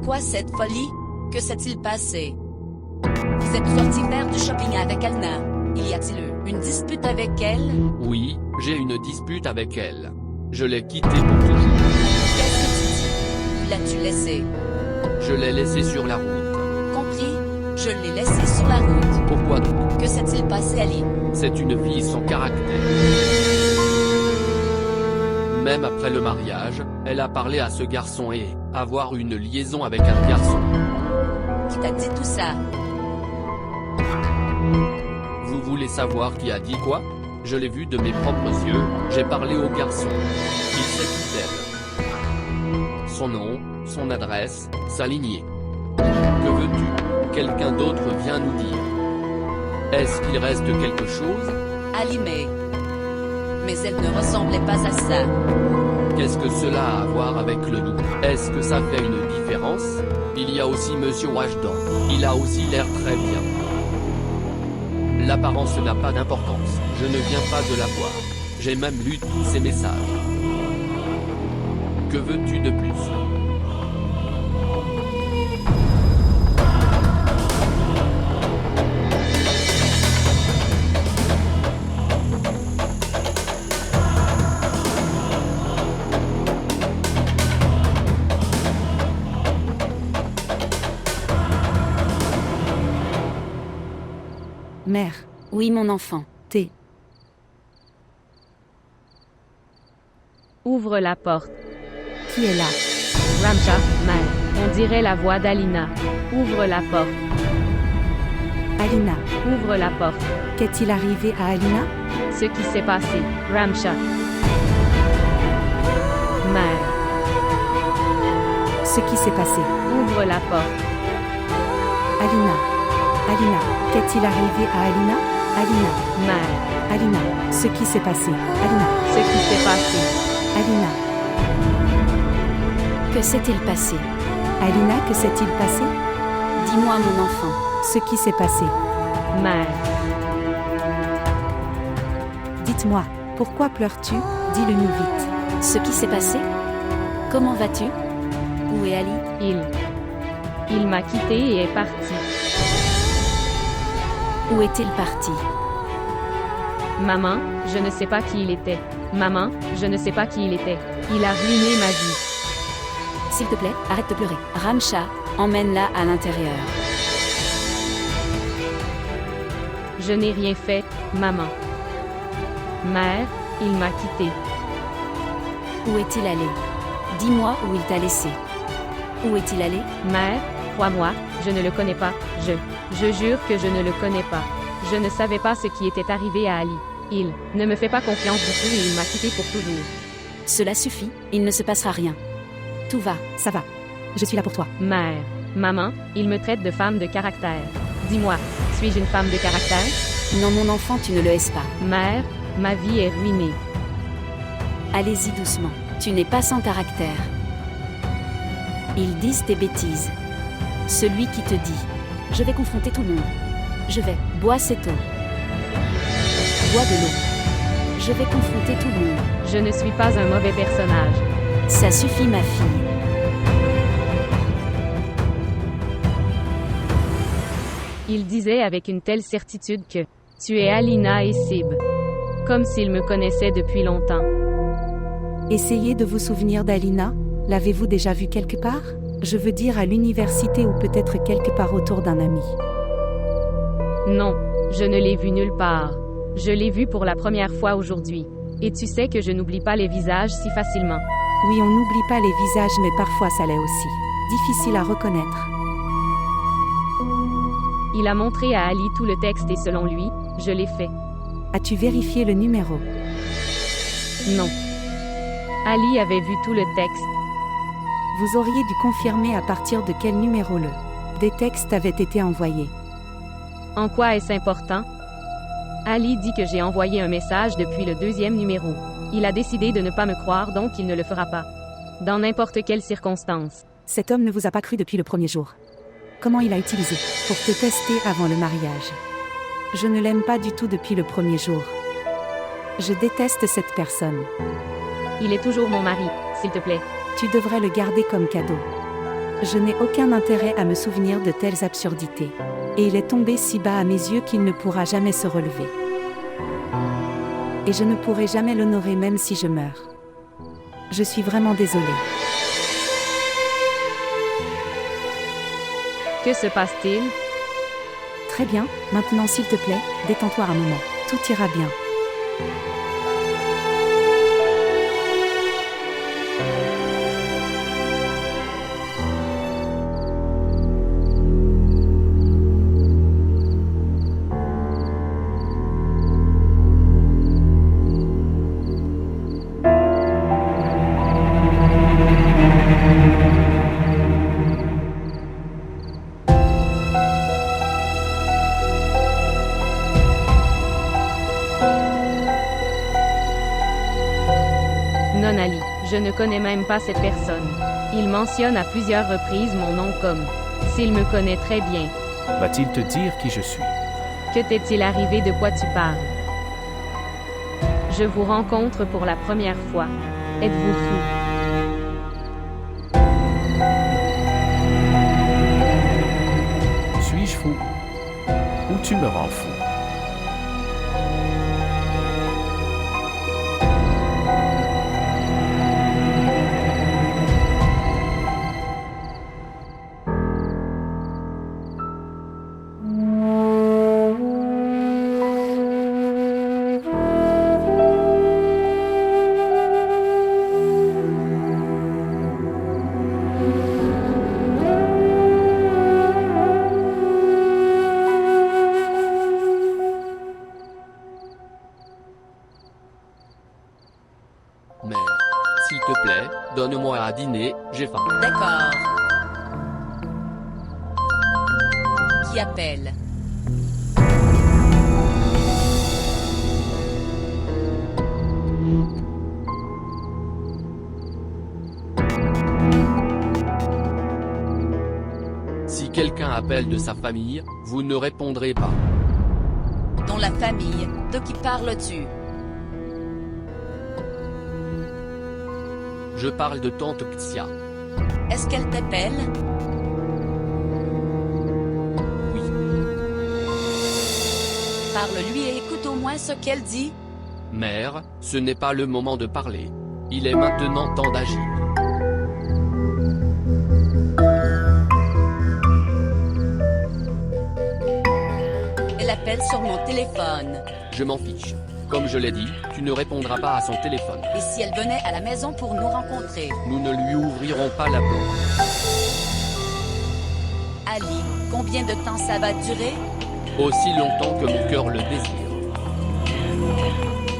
Pourquoi cette folie? Que s'est-il passé? Vous êtes sorti faire du shopping avec Alina. Y a-t-il eu une dispute avec elle? Oui, j'ai une dispute avec elle. Je l'ai quittée pour toujours. Qu'est-ce que tu dis? Où l'as-tu laissé? Je l'ai laissée sur la route. Compris? Je l'ai laissé sur la route. Pourquoi donc? Que s'est-il passé, Ali? C'est une fille sans caractère. Même après le mariage, elle a parlé à ce garçon et avoir une liaison avec un garçon. Qui t'a dit tout ça? Vous voulez savoir qui a dit quoi? Je l'ai vu de mes propres yeux, j'ai parlé au garçon. Il sait qui t'aime. Son nom, son adresse, sa lignée. Que veux-tu? Quelqu'un d'autre vient nous dire. Est-ce qu'il reste quelque chose? Ali, mais elle ne ressemblait pas à ça. Qu'est-ce que cela a à voir avec le loup? Est-ce que ça fait une différence? Il y a aussi Monsieur Washdan. Il a aussi l'air très bien. L'apparence n'a pas d'importance. Je ne viens pas de la voir. J'ai même lu tous ses messages. Que veux-tu de plus? Mère, Oui, mon enfant. T. Ouvre la porte. Qui est là? Ramsha, mère. On dirait la voix d'Alina. Ouvre la porte. Alina. Ouvre la porte. Qu'est-il arrivé à Alina? Ce qui s'est passé. Ramsha. Mère. Ce qui s'est passé. Ouvre la porte. Alina. Alina. Qu'est-il arrivé à Alina? Alina. Mère. Alina. Ce qui s'est passé. Alina. Ce qui s'est passé. Alina. Que s'est-il passé? Alina, que s'est-il passé? Dis-moi, mon enfant. Ce qui s'est passé. Mère. Dites-moi, pourquoi pleures-tu? Dis-le-nous vite. Ce qui s'est passé? Comment vas-tu? Où est Ali? Il m'a quitté et est parti. Où est-il parti? Maman, je ne sais pas qui il était. Maman, je ne sais pas qui il était. Il a ruiné ma vie. S'il te plaît, arrête de pleurer. Ramsha, emmène-la à l'intérieur. Je n'ai rien fait, maman. Mère, il m'a quitté. Où est-il allé? Dis-moi où il t'a laissé. Où est-il allé? Mère, crois-moi, je ne le connais pas. Je jure que je ne le connais pas. Je ne savais pas ce qui était arrivé à Ali. Il ne me fait pas confiance du tout et il m'a quitté pour toujours. Cela suffit, il ne se passera rien. Tout va. Ça va. Je suis là pour toi. Mère, maman, il me traite de femme de caractère. Dis-moi, suis-je une femme de caractère? Non, mon enfant, tu ne le haises pas. Mère, ma vie est ruinée. Allez-y doucement. Tu n'es pas sans caractère. Ils disent tes bêtises. Celui qui te dit « Je vais confronter tout le monde. Je vais. Bois cette eau. Bois de l'eau. Je vais confronter tout le monde. Je ne suis pas un mauvais personnage. Ça suffit, ma fille. » Il disait avec une telle certitude que « Tu es Alina et Sib. » Comme s'il me connaissait depuis longtemps. Essayez de vous souvenir d'Alina. L'avez-vous déjà vue quelque part? Je veux dire à l'université ou peut-être quelque part autour d'un ami. Non, je ne l'ai vue nulle part. Je l'ai vue pour la première fois aujourd'hui. Et tu sais que je n'oublie pas les visages si facilement. Oui, on n'oublie pas les visages, mais parfois ça l'est aussi. Difficile à reconnaître. Il a montré à Ali tout le texte et selon lui, je l'ai fait. As-tu vérifié le numéro? Non. Ali avait vu tout le texte. Vous auriez dû confirmer à partir de quel numéro des textes avaient été envoyés. En quoi est-ce important? Ali dit que j'ai envoyé un message depuis le 2e numéro. Il a décidé de ne pas me croire, donc il ne le fera pas. Dans n'importe quelle circonstance. Cet homme ne vous a pas cru depuis le premier jour. Comment il a utilisé pour te tester avant le mariage? Je ne l'aime pas du tout depuis le premier jour. Je déteste cette personne. Il est toujours mon mari, s'il te plaît. Tu devrais le garder comme cadeau. Je n'ai aucun intérêt à me souvenir de telles absurdités. Et il est tombé si bas à mes yeux qu'il ne pourra jamais se relever. Et je ne pourrai jamais l'honorer même si je meurs. Je suis vraiment désolée. Que se passe-t-il? Très bien, maintenant s'il te plaît, détends-toi un moment. Tout ira bien. Non, Ali, je ne connais même pas cette personne. Il mentionne à plusieurs reprises mon nom comme s'il me connaît très bien. Va-t-il te dire qui je suis? Que t'est-il arrivé, de quoi tu parles? Je vous rencontre pour la première fois. Êtes-vous fou? Suis-je fou? Ou tu me rends fou? Mère, s'il te plaît, donne-moi à dîner, j'ai faim. D'accord. Qui appelle? Si quelqu'un appelle de sa famille, vous ne répondrez pas. Dans la famille, de qui parles-tu? Je parle de tante Xia. Est-ce qu'elle t'appelle? Oui. Parle-lui et écoute au moins ce qu'elle dit. Mère, ce n'est pas le moment de parler. Il est maintenant temps d'agir. Elle appelle sur mon téléphone. Je m'en fiche. Comme je l'ai dit, tu ne répondras pas à son téléphone. Et si elle venait à la maison pour nous rencontrer? Nous ne lui ouvrirons pas la porte. Ali, combien de temps ça va durer? Aussi longtemps que mon cœur le désire.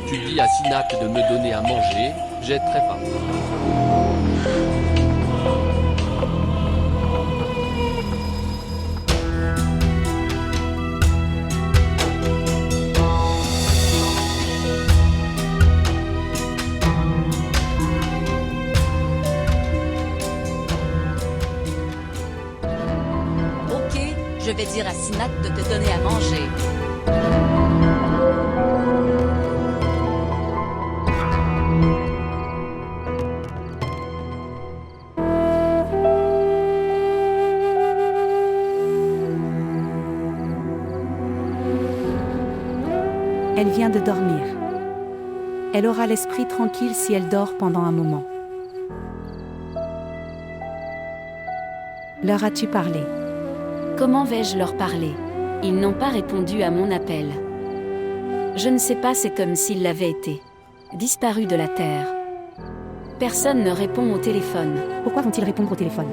Tu dis à Sinat de me donner à manger, j'ai très faim. Ok, je vais dire à Sinat de te donner à manger. Elle vient de dormir. Elle aura l'esprit tranquille si elle dort pendant un moment. Leur as-tu parlé? Comment vais-je leur parler? Ils n'ont pas répondu à mon appel. Je ne sais pas, c'est comme s'ils l'avaient été. Disparus de la Terre. Personne ne répond au téléphone. Pourquoi vont-ils répondre au téléphone?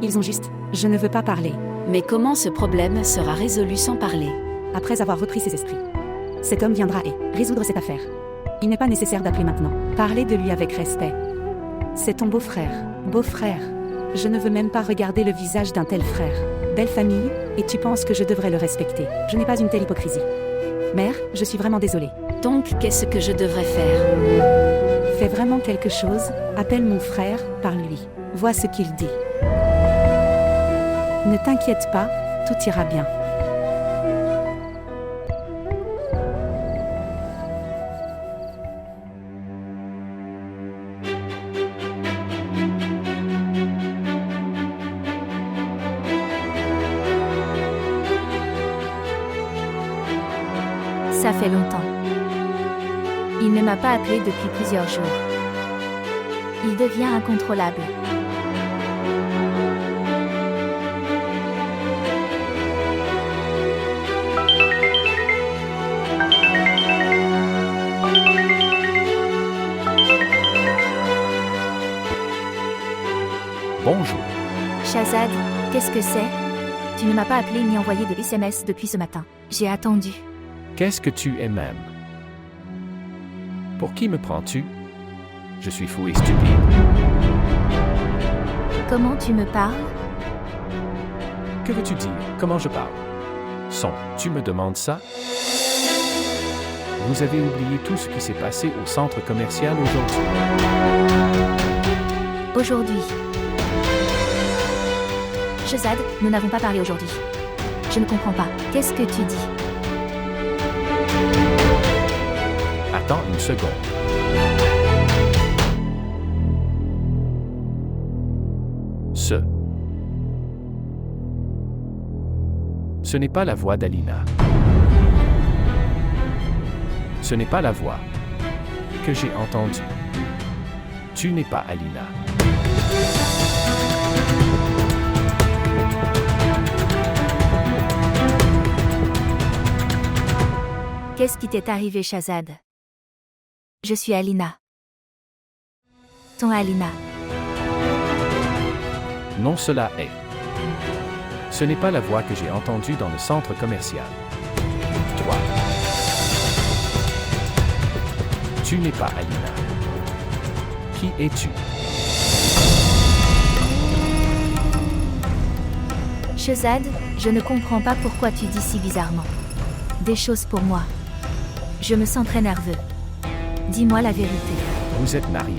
Ils ont juste « je ne veux pas parler Mais comment ce problème sera résolu sans parler? » après avoir repris ses esprits. Cet homme viendra et résoudre cette affaire. Il n'est pas nécessaire d'appeler maintenant. Parlez de lui avec respect. C'est ton beau-frère. Beau-frère. Je ne veux même pas regarder le visage d'un tel frère. Belle famille, et tu penses que je devrais le respecter. Je n'ai pas une telle hypocrisie. Mère, je suis vraiment désolée. Donc, qu'est-ce que je devrais faire? Fais vraiment quelque chose, appelle mon frère, parle-lui. Vois ce qu'il dit. Ne t'inquiète pas, tout ira bien. Ça fait longtemps. Il ne m'a pas appelé depuis plusieurs jours. Il devient incontrôlable. Bonjour. Shahzad, qu'est-ce que c'est? Tu ne m'as pas appelé ni envoyé de SMS depuis ce matin. J'ai attendu. Qu'est-ce que tu es même? Pour qui me prends-tu? Je suis fou et stupide. Comment tu me parles? Que veux-tu dire? Comment je parle? Son, tu me demandes ça? Vous avez oublié tout ce qui s'est passé au centre commercial aujourd'hui. Aujourd'hui. Shahzad, nous n'avons pas parlé aujourd'hui. Je ne comprends pas. Qu'est-ce que tu dis? Attends une seconde. Ce n'est pas la voix d'Alina. Ce n'est pas la voix que j'ai entendue. Tu n'es pas Alina. Qu'est-ce qui t'est arrivé, Shahzad? Je suis Alina. Ton Alina. Non, cela est. Ce n'est pas la voix que j'ai entendue dans le centre commercial. Toi. Tu n'es pas Alina. Qui es-tu? Shahzad, je ne comprends pas pourquoi tu dis si bizarrement des choses pour moi. Je me sens très nerveux. Dis-moi la vérité. Vous êtes mariés.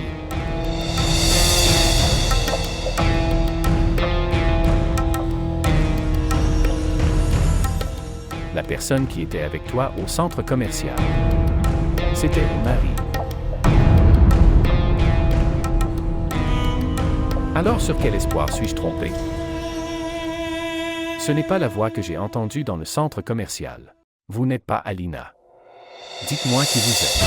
La personne qui était avec toi au centre commercial, c'était mon mari. Alors sur quel espoir suis-je trompé? Ce n'est pas la voix que j'ai entendue dans le centre commercial. Vous n'êtes pas Alina. Dites-moi qui vous êtes.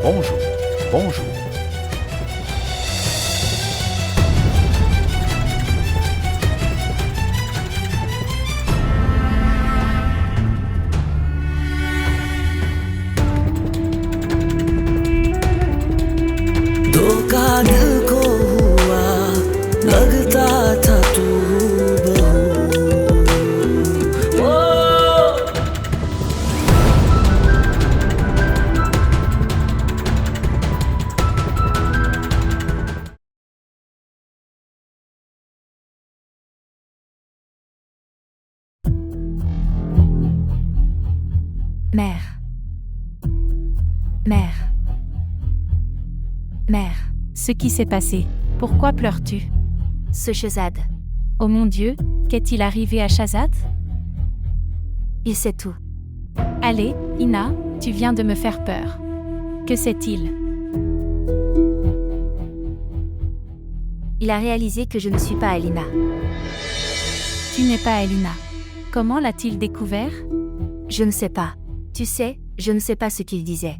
Bonjour. Bonjour. धोखा दिल को हुआ लगता था तू बहू Mère. Mère. Mère. Ce qui s'est passé. Pourquoi pleures-tu? Ce Shahzad. Oh mon Dieu, qu'est-il arrivé à Shahzad? Il sait tout. Allez, Ina, tu viens de me faire peur. Que sait-il? Il a réalisé que je ne suis pas Alina. Tu n'es pas Alina. Comment l'a-t-il découvert? Je ne sais pas. Tu sais, je ne sais pas ce qu'il disait.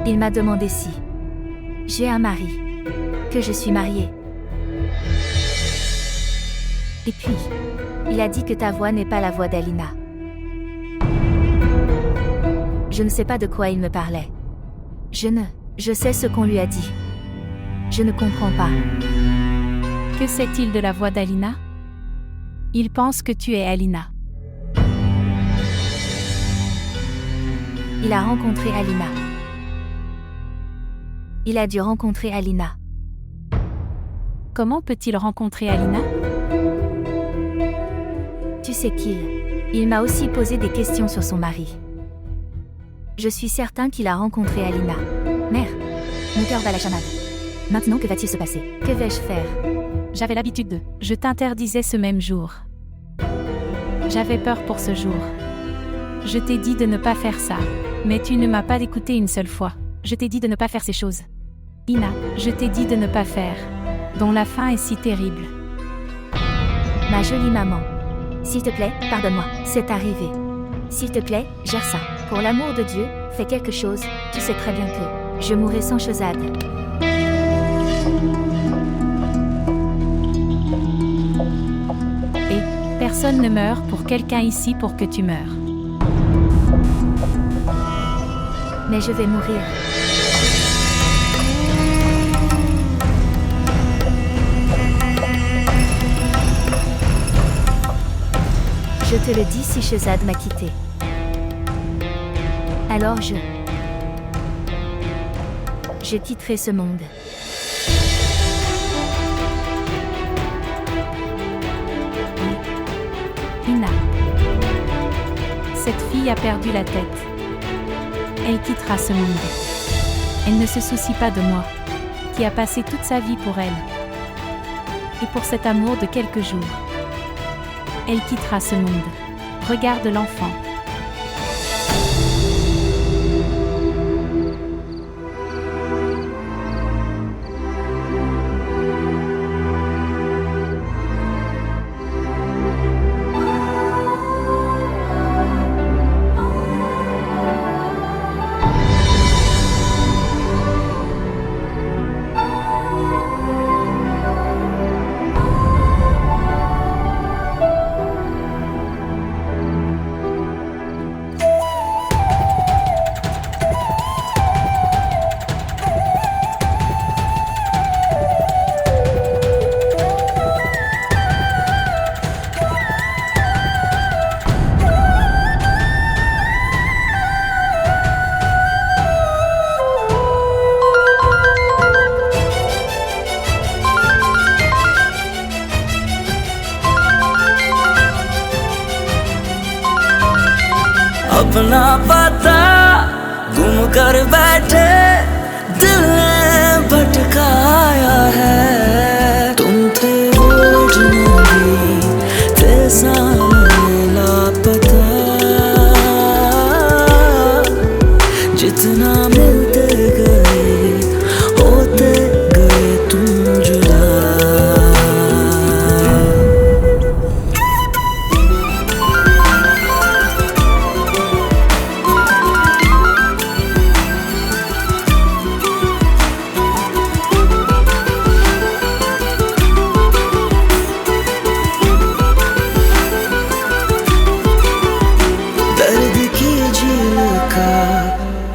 Il m'a demandé si j'ai un mari, que je suis mariée. Et puis, il a dit que ta voix n'est pas la voix d'Alina. Je ne sais pas de quoi il me parlait. Je sais ce qu'on lui a dit. Je ne comprends pas. Que sait-il de la voix d'Alina? Il pense que tu es Alina. Il a rencontré Alina. Il a dû rencontrer Alina. Comment peut-il rencontrer Alina? Tu sais qu'il m'a aussi posé des questions sur son mari. Je suis certain qu'il a rencontré Alina. Mère, mon cœur bat la chamade. Maintenant, que va-t-il se passer? Que vais-je faire? J'avais l'habitude de. Je t'interdisais ce même jour. J'avais peur pour ce jour. Je t'ai dit de ne pas faire ça. Mais tu ne m'as pas écouté une seule fois. Je t'ai dit de ne pas faire ces choses. Ina, je t'ai dit de ne pas faire. Dont la fin est si terrible. Ma jolie maman. S'il te plaît, pardonne-moi, c'est arrivé. S'il te plaît, gère ça. Pour l'amour de Dieu, fais quelque chose, tu sais très bien que je mourrai sans Shehzad. Et personne ne meurt pour quelqu'un ici pour que tu meurs. Mais je vais mourir. Je te le dis si Shehzad m'a quitté. Alors je quitterai ce monde. Ina. Cette fille a perdu la tête. Elle quittera ce monde. Elle ne se soucie pas de moi, qui a passé toute sa vie pour elle. Et pour cet amour de quelques jours. Elle quittera ce monde. Regarde l'enfant. अपना पता गुम कर बैठे दिल ने भटकाया है तुम थे रोज भी थे सामने लापता जितना मिलते गए होते गए तुम जुदा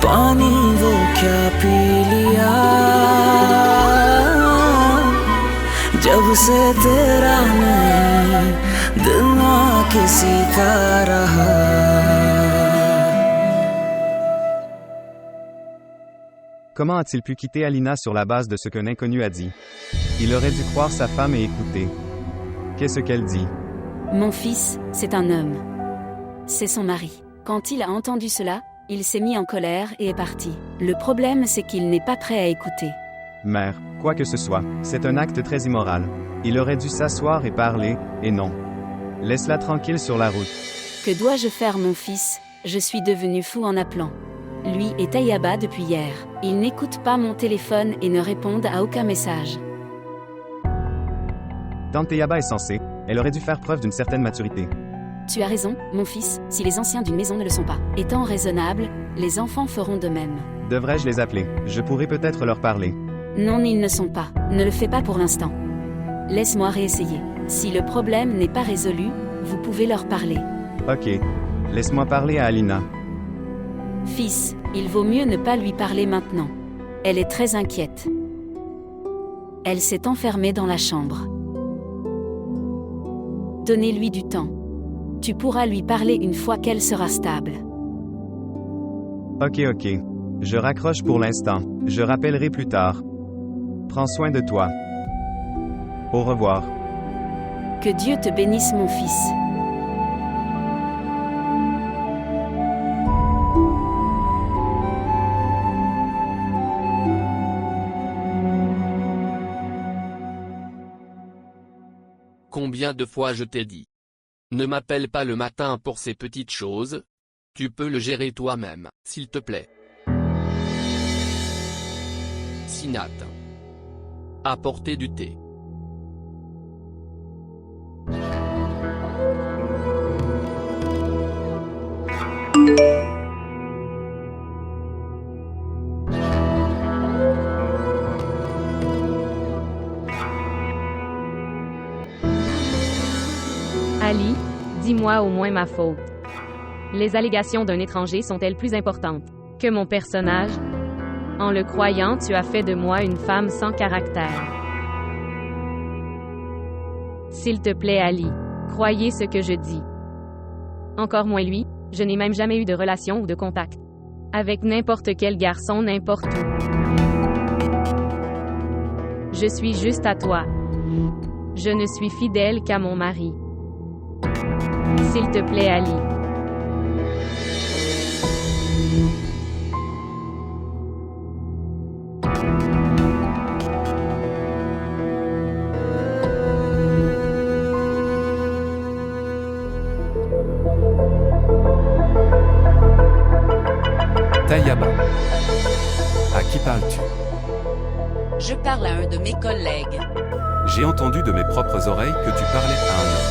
पानी वो क्या पी लिया जब से तेरा नहीं दिल ना किसी का रहा Comment a-t-il pu quitter Alina sur la base de ce qu'un inconnu a dit? Il aurait dû croire sa femme et écouter. Qu'est-ce qu'elle dit? Mon fils, c'est un homme. C'est son mari. Quand il a entendu cela, il s'est mis en colère et est parti. Le problème, c'est qu'il n'est pas prêt à écouter. Mère, quoi que ce soit, c'est un acte très immoral. Il aurait dû s'asseoir et parler, et non. Laisse-la tranquille sur la route. Que dois-je faire, mon fils? Je suis devenu fou en appelant. Lui et Tayaba depuis hier. Ils n'écoutent pas mon téléphone et ne répondent à aucun message. Tante Tayaba est censée, elle aurait dû faire preuve d'une certaine maturité. Tu as raison, mon fils, si les anciens d'une maison ne le sont pas. Étant raisonnables, les enfants feront de même. Devrais-je les appeler? Je pourrais peut-être leur parler. Non, ils ne sont pas. Ne le fais pas pour l'instant. Laisse-moi réessayer. Si le problème n'est pas résolu, vous pouvez leur parler. Ok. Laisse-moi parler à Alina. Fils, il vaut mieux ne pas lui parler maintenant. Elle est très inquiète. Elle s'est enfermée dans la chambre. Donnez-lui du temps. Tu pourras lui parler une fois qu'elle sera stable. Ok. Je raccroche pour l'instant. Je rappellerai plus tard. Prends soin de toi. Au revoir. Que Dieu te bénisse, mon fils. Combien de fois je t'ai dit? Ne m'appelle pas le matin pour ces petites choses. Tu peux le gérer toi-même, s'il te plaît. Sinat. Apportez du thé. Ali, dis-moi au moins ma faute. Les allégations d'un étranger sont-elles plus importantes que mon personnage? En le croyant, tu as fait de moi une femme sans caractère. S'il te plaît, Ali, croyez ce que je dis. Encore moins lui, je n'ai même jamais eu de relation ou de contact avec n'importe quel garçon, n'importe où. Je suis juste à toi. Je ne suis fidèle qu'à mon mari. S'il te plaît, Ali. Taïaba. À qui parles-tu? Je parle à un de mes collègues. J'ai entendu de mes propres oreilles que tu parlais à un homme.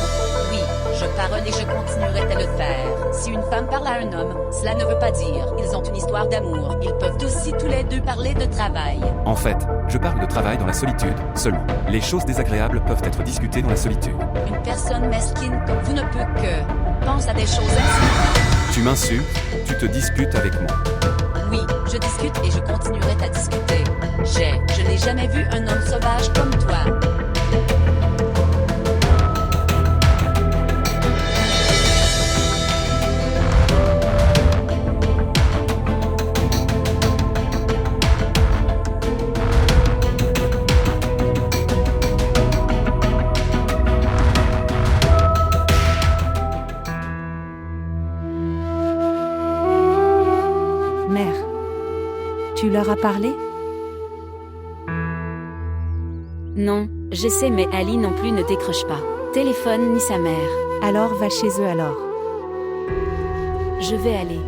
Oui, je parle et je continuerai à le faire. Si une femme parle à un homme, cela ne veut pas dire ils ont une histoire d'amour. Ils peuvent aussi tous les deux parler de travail. En fait, je parle de travail dans la solitude, seulement. Les choses désagréables peuvent être discutées dans la solitude. Une personne mesquine comme vous ne peut que pense à des choses insignifiantes. Tu m'insultes, tu te disputes avec moi. Oui, je discute et je continuerai à discuter. Je n'ai jamais vu un homme sauvage comme toi. Mère, tu leur as parlé? Non, je sais mais Ali non plus ne décroche pas. Téléphone ni sa mère. Alors va chez eux alors. Je vais aller.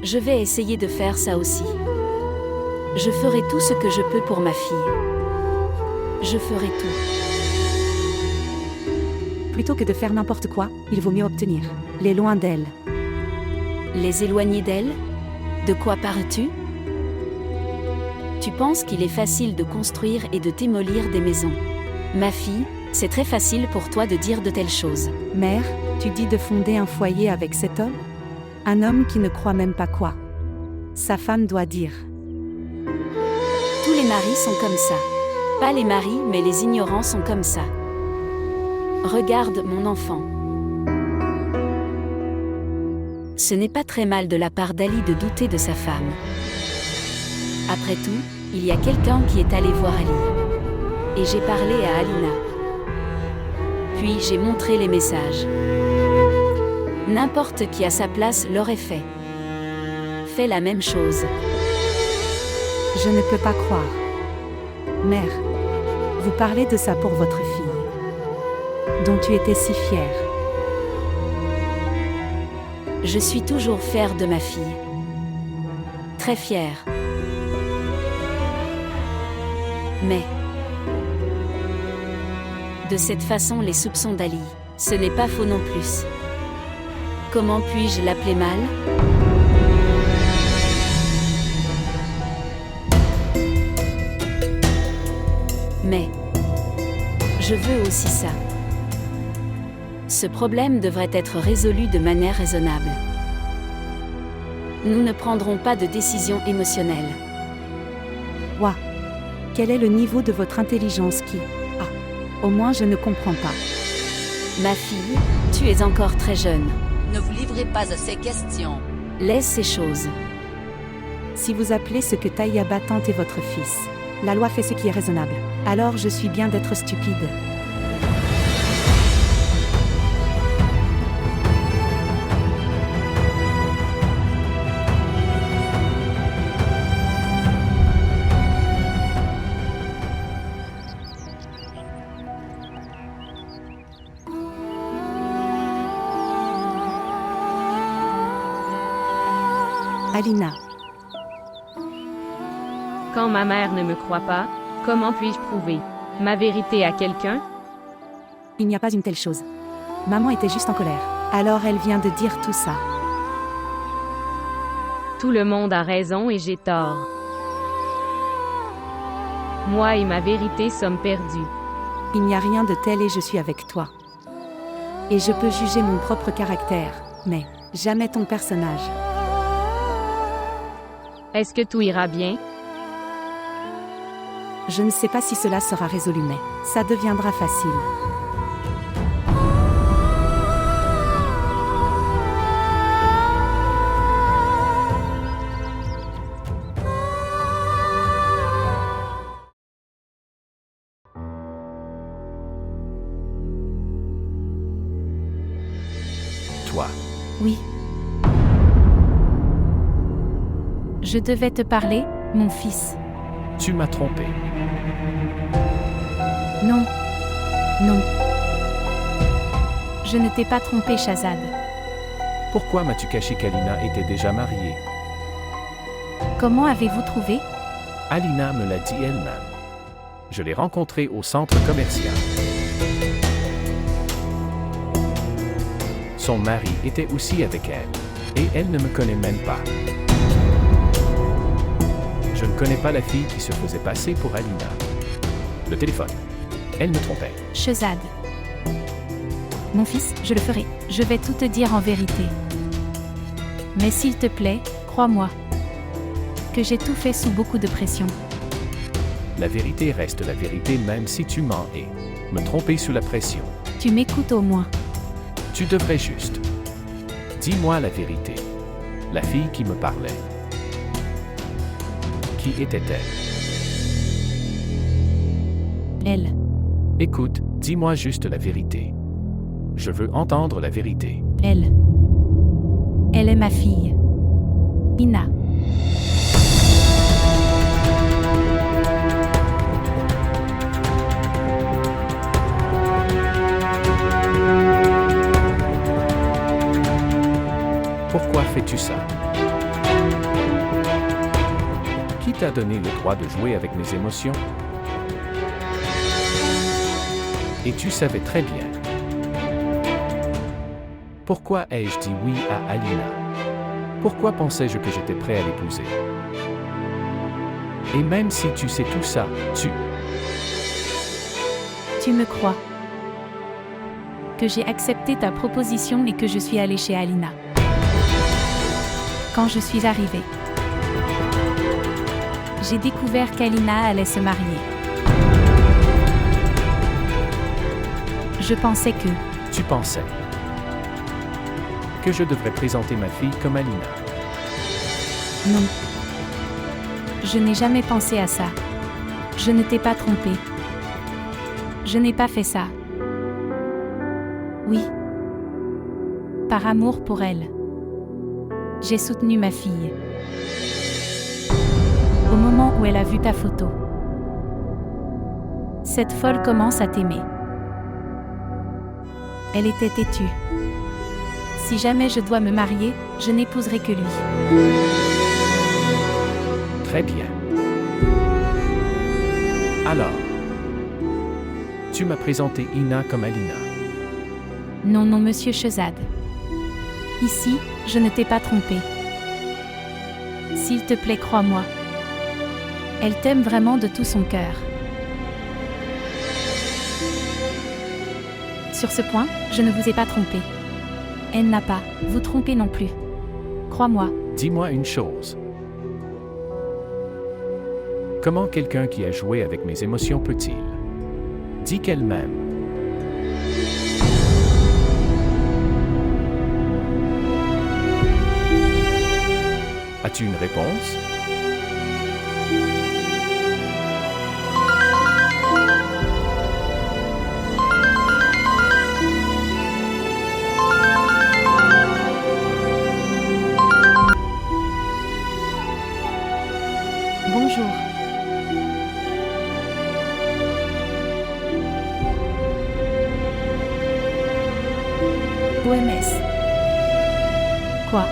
Je vais essayer de faire ça aussi. Je ferai tout ce que je peux pour ma fille. Je ferai tout. Plutôt que de faire n'importe quoi, il vaut mieux obtenir les loin d'elle. Les éloigner d'elle? De quoi parles-tu? Tu penses qu'il est facile de construire et de démolir des maisons. Ma fille, c'est très facile pour toi de dire de telles choses. Mère, tu dis de fonder un foyer avec cet homme? Un homme qui ne croit même pas quoi. Sa femme doit dire. Tous les maris sont comme ça. Pas les maris, mais les ignorants sont comme ça. Regarde mon enfant. Ce n'est pas très mal de la part d'Ali de douter de sa femme. Après tout, il y a quelqu'un qui est allé voir Ali. Et j'ai parlé à Alina. Puis j'ai montré les messages. N'importe qui à sa place l'aurait fait. Fais la même chose. Je ne peux pas croire. Mère, vous parlez de ça pour votre fille, dont tu étais si fière. Je suis toujours fière de ma fille. Très fière. Mais, de cette façon, les soupçons d'Ali, ce n'est pas faux non plus. Comment puis-je l'appeler mal? Mais, je veux aussi ça. Ce problème devrait être résolu de manière raisonnable. Nous ne prendrons pas de décision émotionnelle. Ouah, quel est le niveau de votre intelligence qui... Ah, au moins je ne comprends pas. Ma fille, tu es encore très jeune. Ne vous livrez pas à ces questions. Laisse ces choses. Si vous appelez ce que Taïaba tente est votre fils, la loi fait ce qui est raisonnable. Alors je suis bien d'être stupide. Alina. Quand ma mère ne me croit pas, comment puis-je prouver ma vérité à quelqu'un? Il n'y a pas une telle chose. Maman était juste en colère. Alors elle vient de dire tout ça. Tout le monde a raison et j'ai tort. Moi et ma vérité sommes perdus. Il n'y a rien de tel et je suis avec toi. Et je peux juger mon propre caractère, mais jamais ton personnage. Est-ce que tout ira bien? Je ne sais pas si cela sera résolu, mais ça deviendra facile. Toi. Oui. Je devais te parler, mon fils. Tu m'as trompé. Non. Non. Je ne t'ai pas trompé, Shahzad. Pourquoi m'as-tu caché qu'Alina était déjà mariée? Comment avez-vous trouvé? Alina me l'a dit elle-même. Je l'ai rencontrée au centre commercial. Son mari était aussi avec elle, et elle ne me connaît même pas. Je ne connais pas la fille qui se faisait passer pour Alina. Le téléphone. Elle me trompait. Shahzad. Mon fils, je le ferai. Je vais tout te dire en vérité. Mais s'il te plaît, crois-moi. Que j'ai tout fait sous beaucoup de pression. La vérité reste la vérité même si tu mens et me tromper sous la pression. Tu m'écoutes au moins. Tu devrais juste. Dis-moi la vérité. La fille qui me parlait. Qui était-elle? Elle. Écoute, dis-moi juste la vérité. Je veux entendre la vérité. Elle. Elle est ma fille. Ina. Pourquoi fais-tu ça? Qui t'a donné le droit de jouer avec mes émotions? Et tu savais très bien. Pourquoi ai-je dit oui à Alina? Pourquoi pensais-je que j'étais prêt à l'épouser? Et même si tu sais tout ça, Tu me crois. Que j'ai accepté ta proposition et que je suis allée chez Alina. Quand je suis arrivée, j'ai découvert qu'Alina allait se marier. Je pensais que... Tu pensais que je devrais présenter ma fille comme Alina. Non. Je n'ai jamais pensé à ça. Je ne t'ai pas trompé. Je n'ai pas fait ça. Oui. Par amour pour elle. J'ai soutenu ma fille. Au moment où elle a vu ta photo. Cette folle commence à t'aimer. Elle était têtue. Si jamais je dois me marier, je n'épouserai que lui. Très bien. Alors, tu m'as présenté Ina comme Alina. Non, non, monsieur Shahzad. Ici, je ne t'ai pas trompé. S'il te plaît, crois-moi. Elle t'aime vraiment de tout son cœur. Sur ce point, je ne vous ai pas trompé. Elle n'a pas vous trompé non plus. Crois-moi. Dis-moi une chose. Comment quelqu'un qui a joué avec mes émotions peut-il? Dis qu'elle m'aime. As-tu une réponse? Bonjour. OMS. Quoi?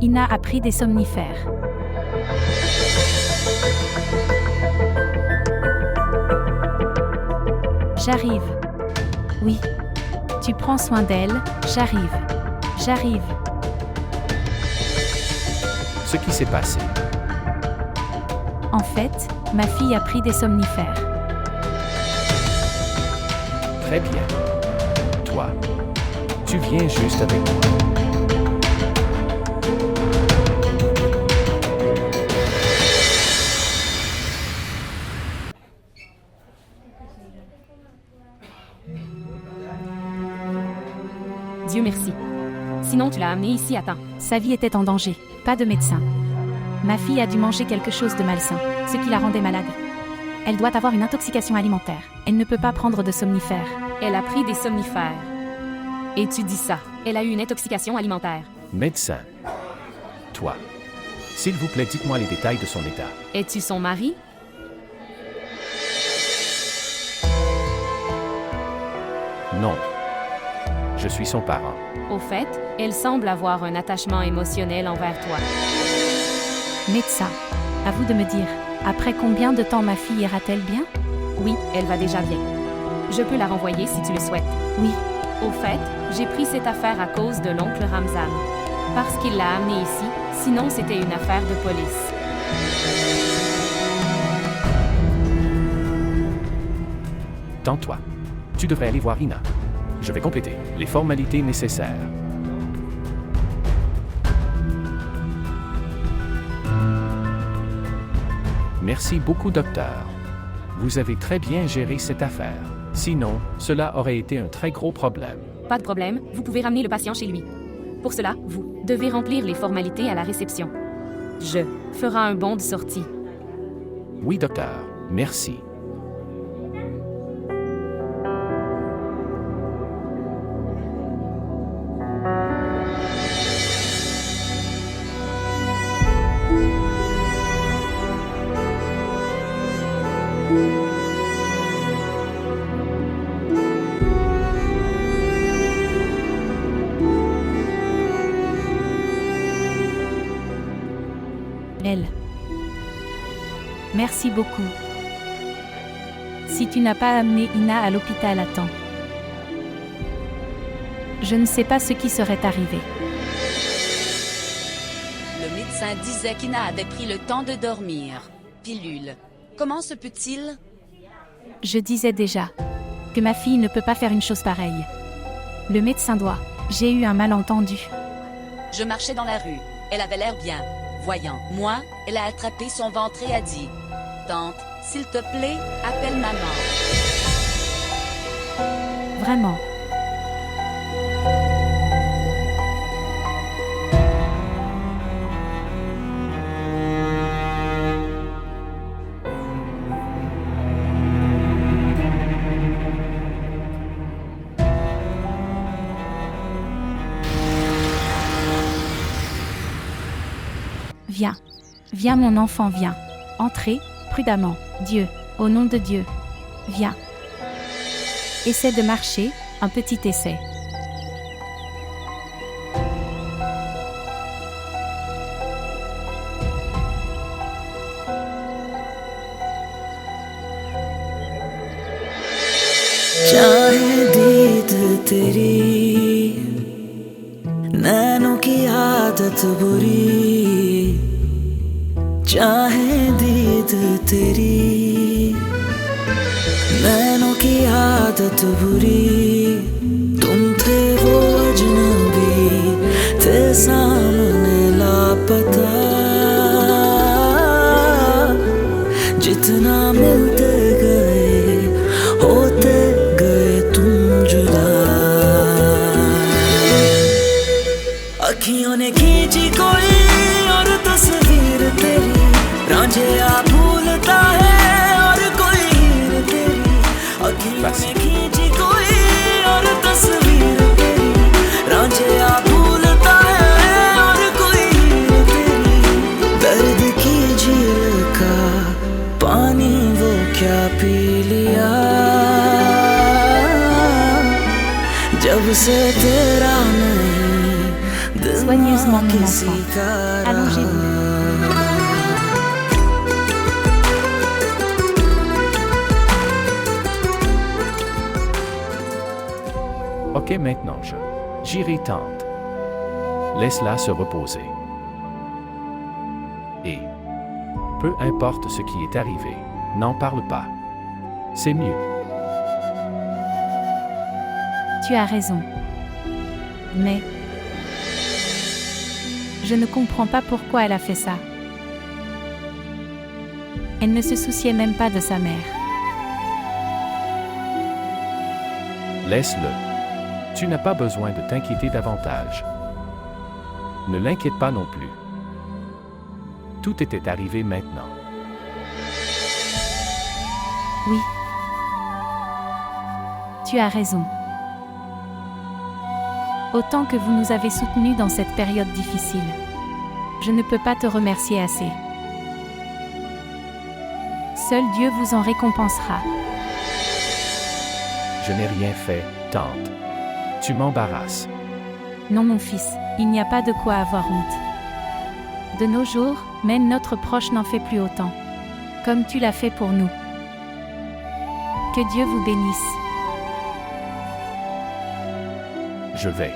Ina a pris des somnifères. J'arrive. Oui. Tu prends soin d'elle, j'arrive. J'arrive. Ce qui s'est passé. En fait, ma fille a pris des somnifères. Très bien. Toi, tu viens juste avec moi. Dieu merci. Sinon, tu l'as amenée ici à temps. Sa vie était en danger. Pas de médecin. Ma fille a dû manger quelque chose de malsain, ce qui la rendait malade. Elle doit avoir une intoxication alimentaire. Elle ne peut pas prendre de somnifères. Elle a pris des somnifères. Et tu dis ça. Elle a eu une intoxication alimentaire. Médecin. Toi. S'il vous plaît, dites-moi les détails de son état. Es-tu son mari? Non. Je suis son parent. Au fait, elle semble avoir un attachement émotionnel envers toi. Médecin, à vous de me dire, après combien de temps ma fille ira-t-elle bien? Oui, elle va déjà bien. Je peux la renvoyer si tu le souhaites. Oui. Au fait, j'ai pris cette affaire à cause de l'oncle Ramzan. Parce qu'il l'a amenée ici, sinon c'était une affaire de police. Tends-toi. Tu devrais aller voir Ina. Je vais compléter les formalités nécessaires. Merci beaucoup, docteur. Vous avez très bien géré cette affaire. Sinon, cela aurait été un très gros problème. Pas de problème, vous pouvez ramener le patient chez lui. Pour cela, vous devez remplir les formalités à la réception. Je ferai un bon de sortie. Oui, docteur. Merci. Elle. Merci beaucoup. Si tu n'as pas amené Ina à l'hôpital à temps, je ne sais pas ce qui serait arrivé. Le médecin disait qu'Ina avait pris le temps de dormir. Pilule. Comment se peut-il? Je disais déjà que ma fille ne peut pas faire une chose pareille. Le médecin doit. J'ai eu un malentendu. Je marchais dans la rue. Elle avait l'air bien. Voyant moi, elle a attrapé son ventre et a dit « Tante, s'il te plaît, appelle maman. » Vraiment. Viens. Viens mon enfant, viens. Entrez, prudemment. Dieu, au nom de Dieu. Viens. Essaie de marcher, un petit essai. चाहे दीद तेरी नैनों की आदत बुरी चाहे दीद तेरी नैनों की आदत बुरी तुम थे वो अजनबी थे सामने लापता जितना मिलते गए होते गए तुम जुदा अखियों ने खींची कोई और तस्वीर तेरी रांझिया भूलता है और कोई हीर तेरी अखियों ने खींची कोई और तस्वीर तेरी रांझिया भूलता है और कोई हीर तेरी दर्द की झील का पानी वो क्या पी लिया जब से तेरा नहीं दिल soigneusement mon enfant. Allongez-vous. Ok, maintenant j'irai tante. Laisse-la se reposer. Et, peu importe ce qui est arrivé, n'en parle pas. C'est mieux. Tu as raison. Mais je ne comprends pas pourquoi elle a fait ça. Elle ne se souciait même pas de sa mère. Laisse-le. Tu n'as pas besoin de t'inquiéter davantage. Ne l'inquiète pas non plus. Tout était arrivé maintenant. Oui. Tu as raison. Autant que vous nous avez soutenus dans cette période difficile. Je ne peux pas te remercier assez. Seul Dieu vous en récompensera. Je n'ai rien fait, tante. Tu m'embarrasses. Non mon fils, il n'y a pas de quoi avoir honte. De nos jours, même notre proche n'en fait plus autant. Comme tu l'as fait pour nous. Que Dieu vous bénisse. Je vais.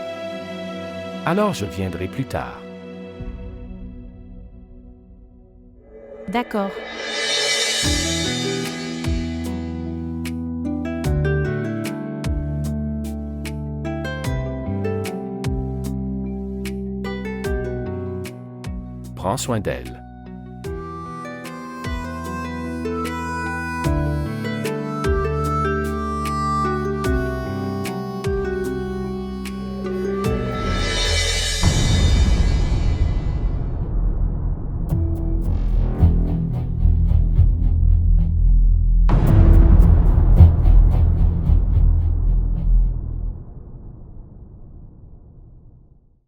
Alors je viendrai plus tard. D'accord. Prends soin d'elle.